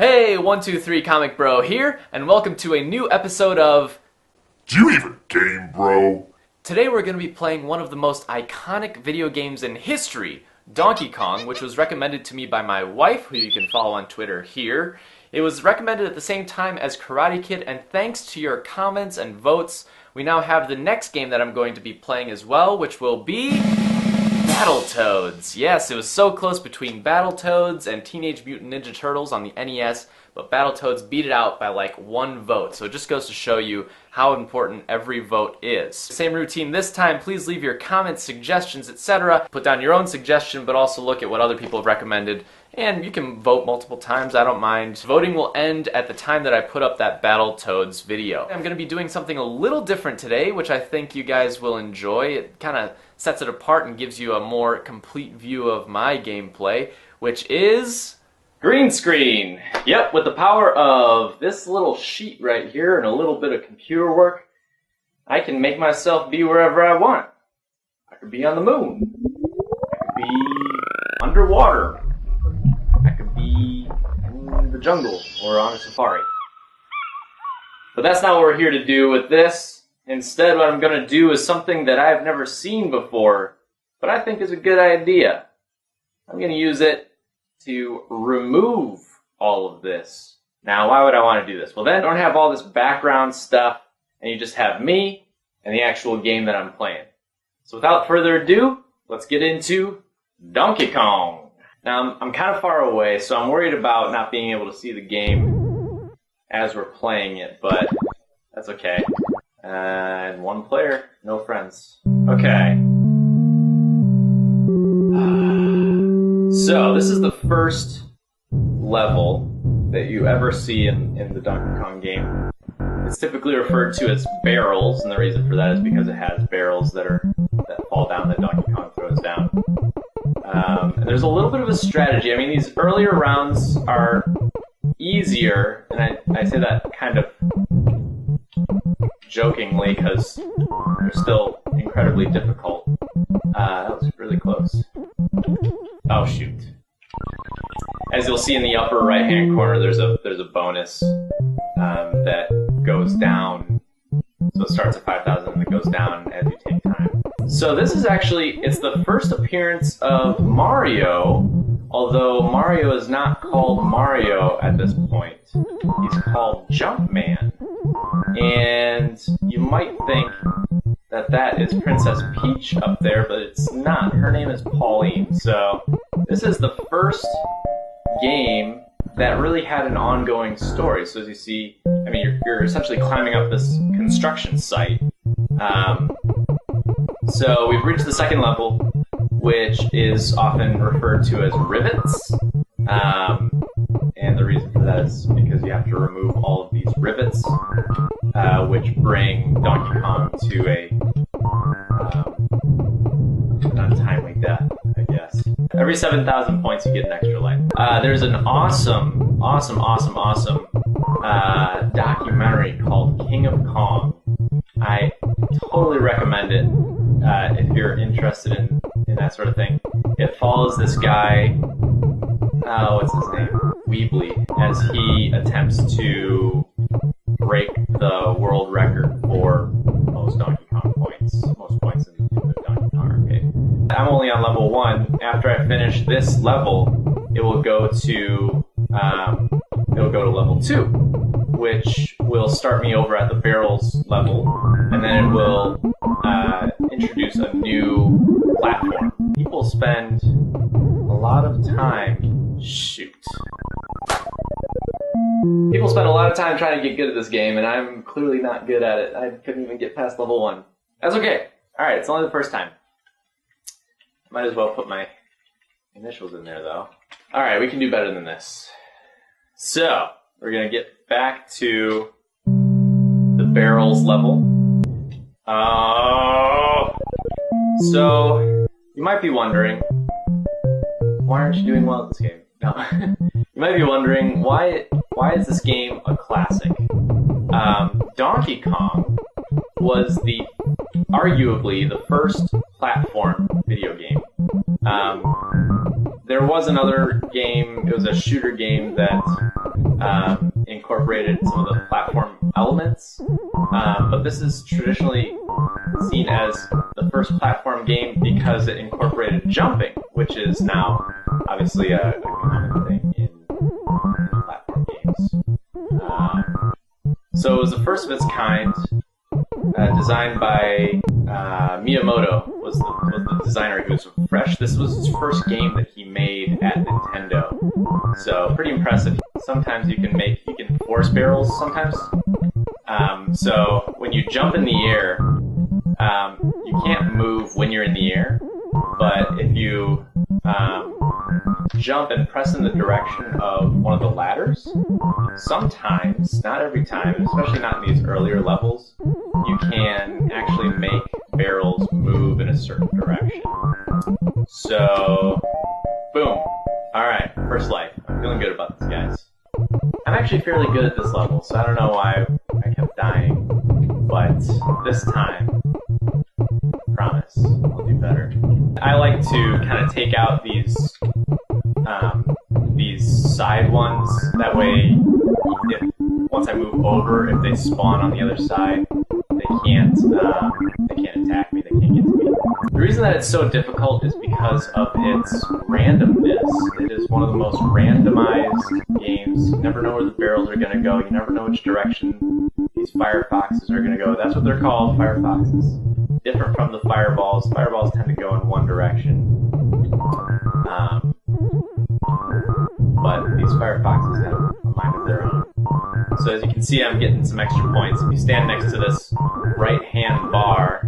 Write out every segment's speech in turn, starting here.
Hey, 123 Comic Bro here, and welcome to a new episode of Do you even game, bro? Today we're going to be playing one of the most iconic video games in history, Donkey Kong, which was recommended to me by my wife, who you can follow on Twitter here. It was recommended at the same time as Karate Kid, and thanks to your comments and votes, we now have the next game that I'm going to be playing as well, which will be Battletoads. Yes, it was so close between Battletoads and Teenage Mutant Ninja Turtles on the NES, but Battletoads beat it out by like one vote. So it just goes to show you how important every vote is. Same routine this time. Please leave your comments, suggestions, etc. Put down your own suggestion, but also look at what other people have recommended. And you can vote multiple times, I don't mind. Voting will end at the time that I put up that Battletoads video. I'm going to be doing something a little different today, which I think you guys will enjoy. It kind of sets it apart and gives you a more complete view of my gameplay, which is green screen. Yep, with the power of this little sheet right here and a little bit of computer work, I can make myself be wherever I want. I could be on the moon. I could be underwater. I could be in the jungle or on a safari. But that's not what we're here to do with this. Instead, what I'm going to do is something that I've never seen before, but I think is a good idea. I'm going to use it to remove all of this. Now, why would I want to do this? Well, then I don't have all this background stuff, and you just have me and the actual game that I'm playing. So without further ado, let's get into Donkey Kong. Now, I'm kind of far away, so I'm worried about not being able to see the game as we're playing it, but that's okay. And one player, no friends. Okay. So, this is the first level that you ever see in the Donkey Kong game. It's typically referred to as barrels, and the reason for that is because it has barrels that fall down that Donkey Kong throws down. And there's a little bit of a strategy. I mean, these earlier rounds are easier, and I say that kind of jokingly because they're still incredibly difficult. That was really close. Oh shoot! As you'll see in the upper right-hand corner, there's a bonus that goes down. So it starts at 5,000 and it goes down as you take time. So this is it's the first appearance of Mario, although Mario is not called Mario at this point. He's called Jumpman. And you might think that is Princess Peach up there, but it's not. Her name is Pauline. So this is the first game that really had an ongoing story. So as you see, I mean, you're essentially climbing up this construction site. So we've reached the second level, which is often referred to as rivets. And the reason for that is because you have to remove all of these rivets, which bring Donkey Kong to an untimely death, I guess. Every 7,000 points you get an extra life. There's an awesome documentary called King of Kong. I totally recommend it if you're interested in that sort of thing. It follows this guy, what's his name? Weebly, as he attempts to break the world record for most Donkey Kong points, most points in the Donkey Kong arcade. I'm only on level 1. After I finish this level, it will go to level 2, which will start me over at the barrels level, and then it will introduce a new platform. People spend a lot of time. People spend a lot of time trying to get good at this game, and I'm clearly not good at it. I couldn't even get past level 1. That's okay. Alright, it's only the first time. Might as well put my initials in there, though. Alright, we can do better than this. So, we're going to get back to the barrels level. So, you might be wondering, why aren't you doing well at this game? No. You might be wondering, why is this game a classic? Donkey Kong was arguably the first platform video game. There was another game, it was a shooter game that incorporated some of the platform elements, but this is traditionally seen as the first platform game because it incorporated jumping, which is now obviously a common thing in platform games. So it was the first of its kind, designed by Miyamoto was the designer who was fresh. This was his first game that he made at Nintendo, so pretty impressive. Sometimes you can force barrels sometimes. So when you jump in the air, you can't move when you're in the air, but if you jump and press in the direction of one of the ladders, sometimes, not every time, especially not in these earlier levels, you can actually make barrels move in a certain direction. So, boom. Alright, first life. I'm feeling good about this, guys. I'm actually fairly good at this level, so I don't know why I kept dying, but this time, promise, I'll do better. I like to kind of take out these side ones. That way, once I move over, if they spawn on the other side, they can't attack me. They can't get to me. The reason that it's so difficult is because of its randomness. It is one of the most randomized games. You never know where the barrels are going to go. You never know which direction these firefoxes are going to go. That's what they're called, firefoxes. Different from the fireballs. Fireballs tend to go in one direction. But these firefoxes have a mind of their own. So as you can see, I'm getting some extra points. If you stand next to this right-hand bar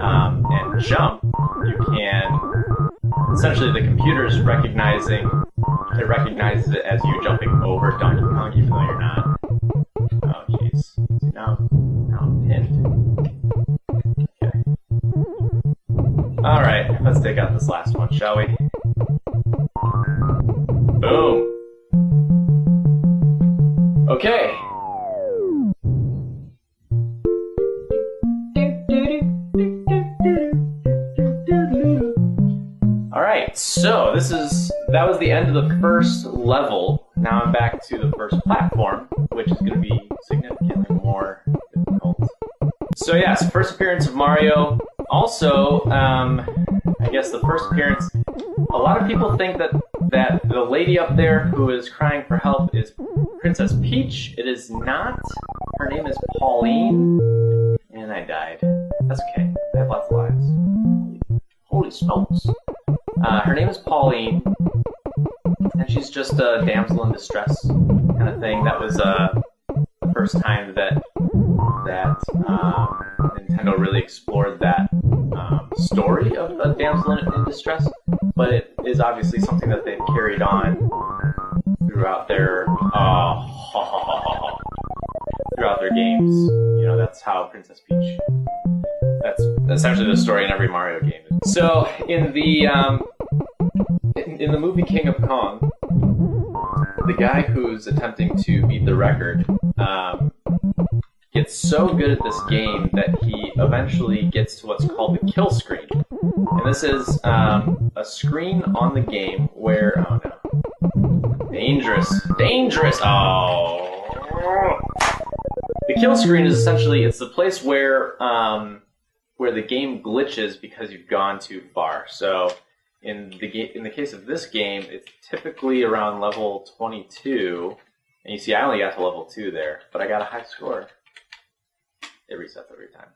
and jump, you can... Essentially, the computer's recognizing... It recognizes it as you jumping over Donkey Kong, even though you're not. Oh, jeez. Now I'm pinned. Okay. Alright, let's take out this last one, shall we? Boom! Okay. Alright, so that was the end of the first level. Now I'm back to the first platform, which is going to be significantly more difficult. So yes, first appearance of Mario. Also, I guess the first appearance, a lot of people think that the lady up there who is crying for help is Princess Peach. It is not. Her name is Pauline. And I died. That's okay. I have lots of lives. Holy smokes. Her name is Pauline. And she's just a damsel in distress kind of thing. That was the first time that Nintendo really explored that story of a damsel in distress. But it is obviously something that they've carried on throughout their games. You know, that's how Princess Peach. That's essentially the story in every Mario game. So in the movie King of Kong, the guy who's attempting to beat the record gets so good at this game that he eventually gets to what's called the kill screen. And this is a screen on the game where... Oh no. Dangerous! Oh! The kill screen is essentially, it's the place where the game glitches because you've gone too far. So in the case of this game, it's typically around level 22. And you see I only got to level 2 there, but I got a high score. It resets every time.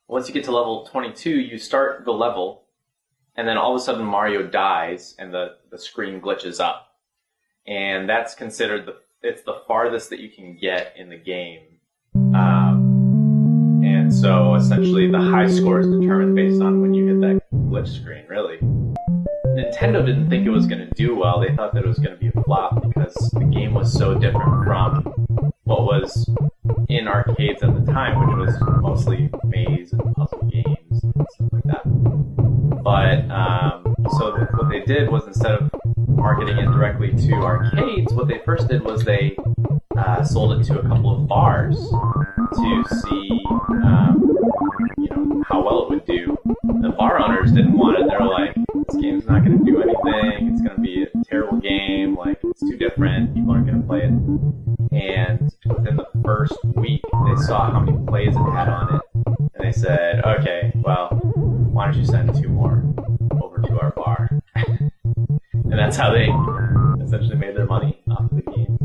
Once you get to level 22, you start the level, and then all of a sudden Mario dies, and the screen glitches up. And that's considered it's the farthest that you can get in the game. And so essentially the high score is determined based on when you hit that glitch screen, really. Nintendo didn't think it was going to do well. They thought that it was going to be a flop because the game was so different from what was in arcades at the time, which was mostly maze and puzzle games and stuff like that. But, so what they did was, instead of marketing it directly to arcades, what they first did was they sold it to a couple of bars to see, how well it would do. The bar owners didn't want it. They were like, this game's not going to do anything. It's going to be a terrible game. Like, it's too different, people aren't going to play it. And within the first week, they saw how many plays it had on it, and they said, okay, well, why don't you send 2 more over to our bar? And that's how they essentially made their money off the game.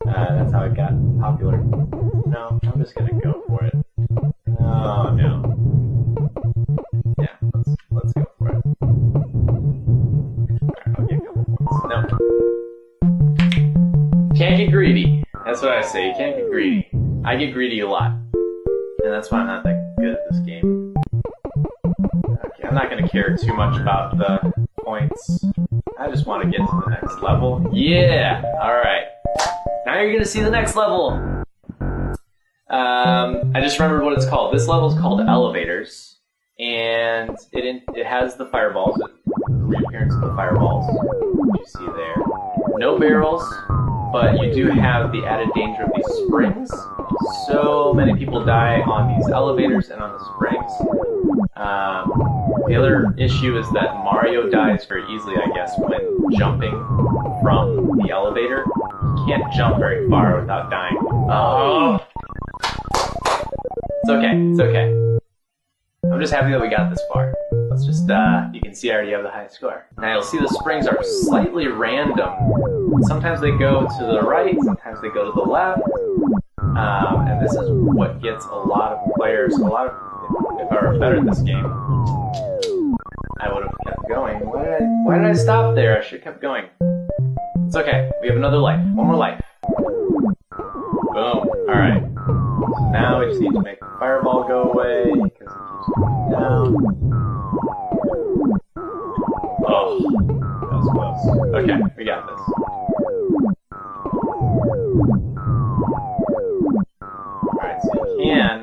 That's how it got popular. No, I'm just going to go for it. Oh, no. Yeah, let's go for it. Alright, I'll give you a couple points. No. Can't get greedy. That's what I say. You can't get greedy. I get greedy a lot. And that's why I'm not that good at this game. Okay, I'm not going to care too much about the points. I just want to get to the next level. Yeah! Alright. Now you're going to see the next level. I just remembered what it's called. This level is called Elevators. And it has the fireballs. The reappearance of the fireballs. Which you see there. No barrels. But you do have the added danger of these springs. So many people die on these elevators and on the springs. The other issue is that Mario dies very easily, I guess, when jumping from the elevator. You can't jump very far without dying. Oh! It's okay, it's okay. I'm just happy that we got this far. Let's just, you can see I already have the high score. Now you'll see the springs are slightly random. Sometimes they go to the right, sometimes they go to the left. And this is what gets a lot of players, if I were better at this game, I would have kept going. Why did I stop there? I should have kept going. It's okay, we have another life, one more life. Boom, alright. Now we just need to make the fireball go away, because it keeps going down. Oh, that was close. Okay, we got this. Alright, so you can...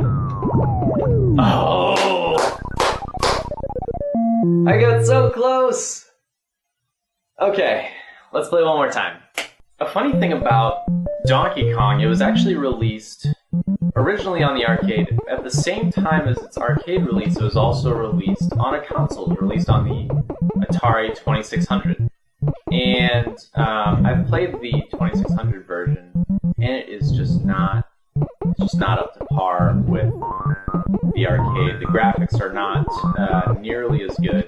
Oh! I got so close! Okay, let's play one more time. A funny thing about Donkey Kong, it was actually released originally on the arcade. At the same time as its arcade release, it was also released on a console. It was released on the Atari 2600. And I've played the 2600 version, and it is just not up to par with the arcade. The graphics are not nearly as good.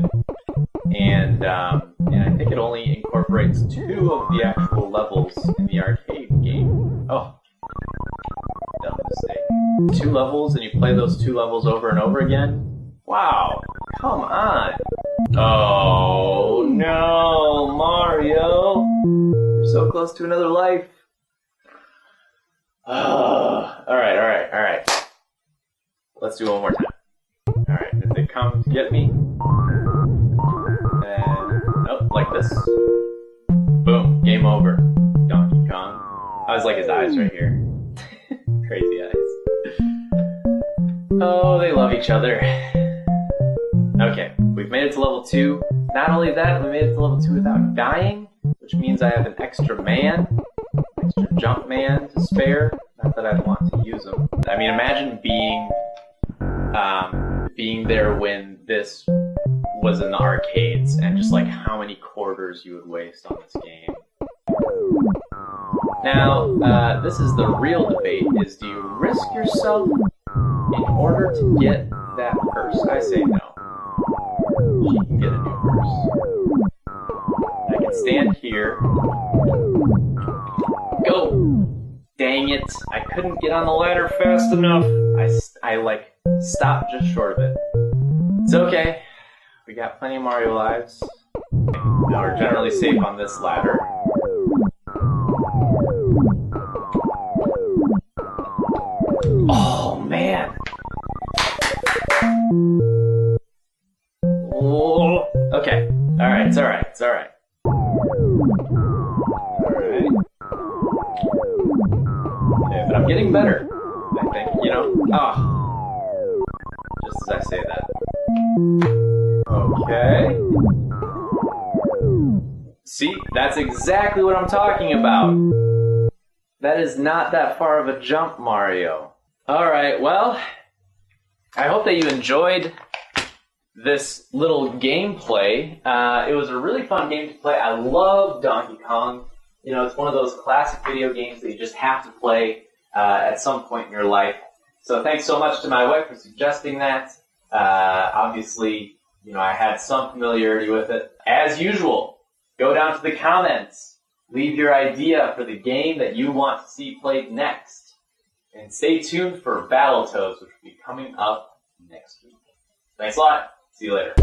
And I think it only incorporates 2 of the actual levels in the arcade game. Oh, dumb mistake. 2 levels, and you play those 2 levels over and over again? Wow, come on. Oh, no, Mario. You're so close to another life. Alright. Let's do it one more time. Alright, if they come to get me, nope, like this. Boom, game over. Donkey Kong. I was like his eyes right here. Crazy eyes. Oh, they love each other. Okay, we've made it to level 2. Not only that, we made it to level 2 without dying, which means I have an extra jump man to spare. Not that I'd want to use them. I mean, imagine being there when this was in the arcades, and just like how many quarters you would waste on this game. Now, this is the real debate, is do you risk yourself in order to get that purse? I say no. She can get a new purse. I can stand here. Go! Dang it, I couldn't get on the ladder fast enough. I like, stopped just short of it. It's okay. We got plenty of Mario lives. Now we're generally safe on this ladder. Oh, man. Oh, okay. Alright, it's alright. Alright. Okay, but I'm getting better, I think, you know? Just as I say that. Okay. See, that's exactly what I'm talking about. That is not that far of a jump, Mario. Alright, well, I hope that you enjoyed this little gameplay. It was a really fun game to play. I love Donkey Kong. You know, it's one of those classic video games that you just have to play at some point in your life. So thanks so much to my wife for suggesting that. Obviously, you know, I had some familiarity with it. As usual, go down to the comments. Leave your idea for the game that you want to see played next. And stay tuned for Battletoads, which will be coming up next week. Thanks a lot. See you later.